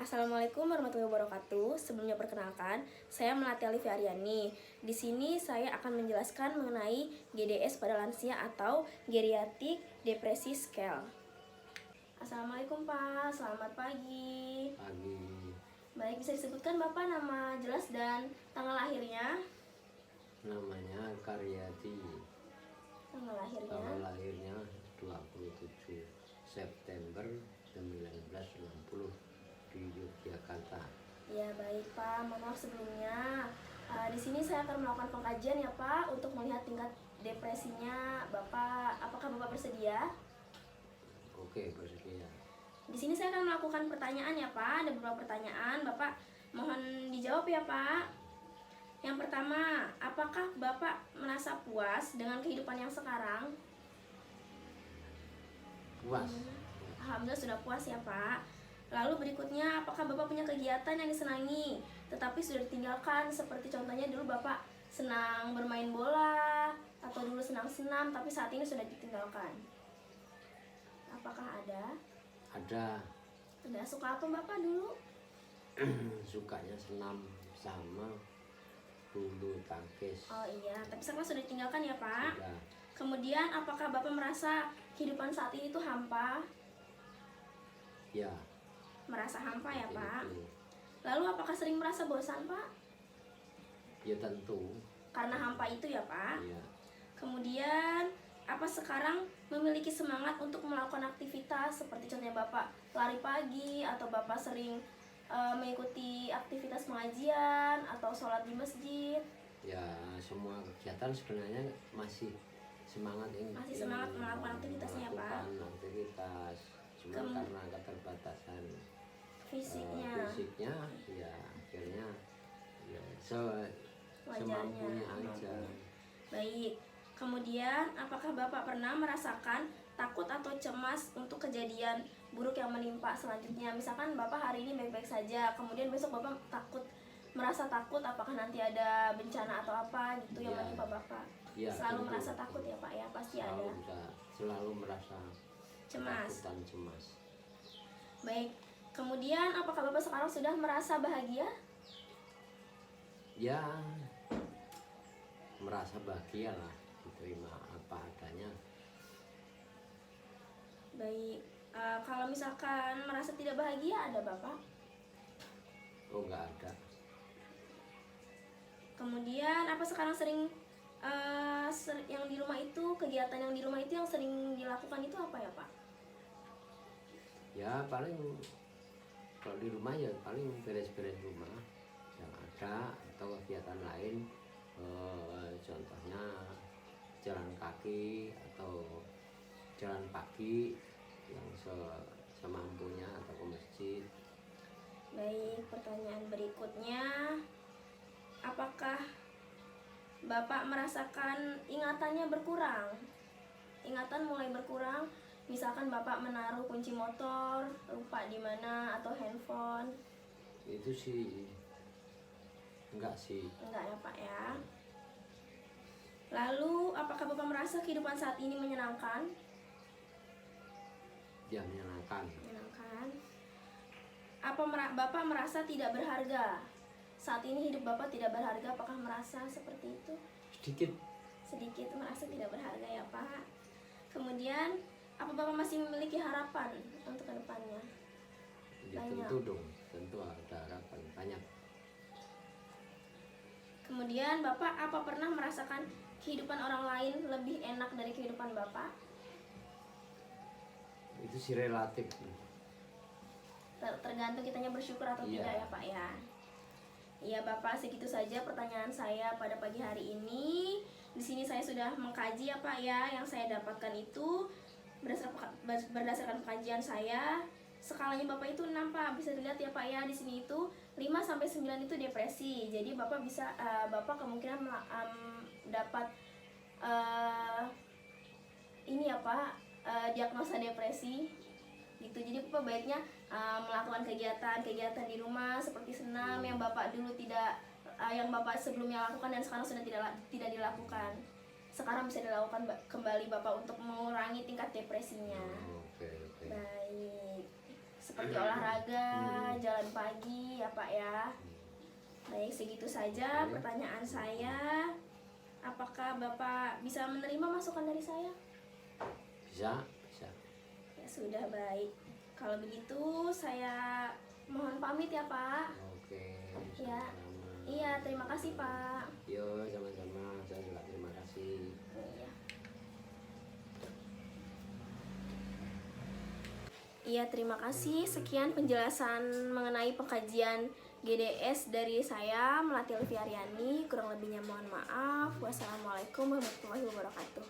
Assalamualaikum warahmatullahi wabarakatuh. Sebelumnya perkenalkan, saya Melati Alifi Aryani. Di sini saya akan menjelaskan mengenai GDS pada lansia atau Geriatric Depresi Scale. Assalamualaikum Pak, selamat pagi. Pagi. Baik, bisa disebutkan Bapak nama jelas dan tanggal lahirnya? Namanya Karyati. Tanggal lahirnya 27 September 1960 di Yogyakarta. Ya baik Pak, mohon maaf sebelumnya. Di sini saya akan melakukan pengkajian ya Pak untuk melihat tingkat depresinya Bapak. Apakah Bapak bersedia? Oke, bersedia. Di sini saya akan melakukan pertanyaan ya Pak. Ada beberapa pertanyaan, Bapak mohon dijawab ya Pak. Yang pertama, apakah Bapak merasa puas dengan kehidupan yang sekarang? Puas. Alhamdulillah sudah puas ya Pak. Lalu berikutnya, apakah Bapak punya kegiatan yang disenangi tetapi sudah ditinggalkan? Seperti contohnya dulu Bapak senang bermain bola atau dulu senang senam tapi saat ini sudah ditinggalkan. Apakah ada? Ada. Ada. Suka apa Bapak dulu? Sukanya senam sama bulu tangkis. Oh iya, tapi sekarang sudah ditinggalkan ya Pak. Sudah. Kemudian apakah Bapak merasa kehidupan saat ini tuh hampa? Ya. Merasa hampa ya Pak. Itu. Lalu apakah sering merasa bosan Pak? Ya tentu. Karena hampa itu ya Pak. Ya. Kemudian apa sekarang memiliki semangat untuk melakukan aktivitas seperti contohnya Bapak lari pagi atau Bapak sering mengikuti aktivitas pengajian atau sholat di masjid? Ya, semua kegiatan sebenarnya masih semangat ini. Masih semangat melakukan aktivitasnya ya Pak. Aktivitas. Cuma karena keterbatasan Fisiknya. Ya akhirnya ya semampunya aja. Baik. Kemudian apakah Bapak pernah merasakan takut atau cemas untuk kejadian buruk yang menimpa selanjutnya? Misalkan Bapak hari ini baik-baik saja, kemudian besok Bapak merasa takut apakah nanti ada bencana atau apa gitu yang menimpa Bapak? Ya, selalu tentu. Merasa takut ya Pak ya? Pasti Selalu merasa cemas. Takut dan cemas. Baik. Kemudian apakah Bapak sekarang sudah merasa bahagia? Ya, merasa bahagia lah, diterima apa adanya. Baik. Kalau misalkan merasa tidak bahagia ada Bapak? Oh, nggak ada. Kemudian apa sekarang sering yang di rumah itu, kegiatan yang di rumah itu yang sering dilakukan itu apa ya Pak? Ya paling kalau di rumah ya paling beres-beres rumah yang ada, atau kegiatan lain contohnya jalan kaki atau jalan pagi yang semampunya atau ke masjid. Baik, pertanyaan berikutnya, apakah Bapak merasakan ingatannya berkurang? Ingatan mulai berkurang, misalkan Bapak menaruh kunci motor, lupa di mana, atau handphone? Itu sih enggak sih. Enggak ya Pak ya. Lalu apakah Bapak merasa kehidupan saat ini menyenangkan? Ya, menyenangkan. Menyenangkan. Apa Bapak merasa tidak berharga? Saat ini hidup Bapak tidak berharga, apakah merasa seperti itu? Sedikit Merasa tidak berharga ya Pak. Kemudian apa Bapak masih memiliki harapan untuk kedepannya? ya, tentu dong, tentu ada harapan banyak. Kemudian Bapak apa pernah merasakan kehidupan orang lain lebih enak dari kehidupan Bapak? Itu sih relatif. Tergantung kitanya bersyukur atau tidak ya Pak ya. Iya Bapak, segitu saja pertanyaan saya pada pagi hari ini. Di sini saya sudah mengkaji ya Pak ya, yang saya dapatkan itu berdasarkan kajian saya. Skalanya Bapak itu 6 Pak, bisa dilihat ya Pak ya, di sini itu 5 sampai 9 itu depresi. Jadi Bapak bisa Bapak kemungkinan dapat ini ya Pak, diagnosa depresi gitu. Jadi Bapak baiknya melakukan kegiatan di rumah seperti senam yang Bapak dulu tidak yang Bapak sebelumnya lakukan dan sekarang sudah tidak dilakukan. Sekarang bisa dilakukan kembali Bapak untuk mengurangi tingkat depresinya. Oke. Baik. Seperti olahraga, jalan pagi ya Pak ya. Baik, segitu saja pertanyaan saya. Apakah Bapak bisa menerima masukan dari saya? Bisa, bisa. Ya sudah, baik. Kalau begitu saya mohon pamit ya Pak. Oke, Ya. sama-sama. Iya, terima kasih Pak. Yo, sama-sama. Saya juga terima kasih. Iya. Iya, terima kasih. Sekian penjelasan mengenai pengkajian GDS dari saya, Melati Elvi Aryani. Kurang lebihnya mohon maaf. Wassalamualaikum warahmatullahi wabarakatuh.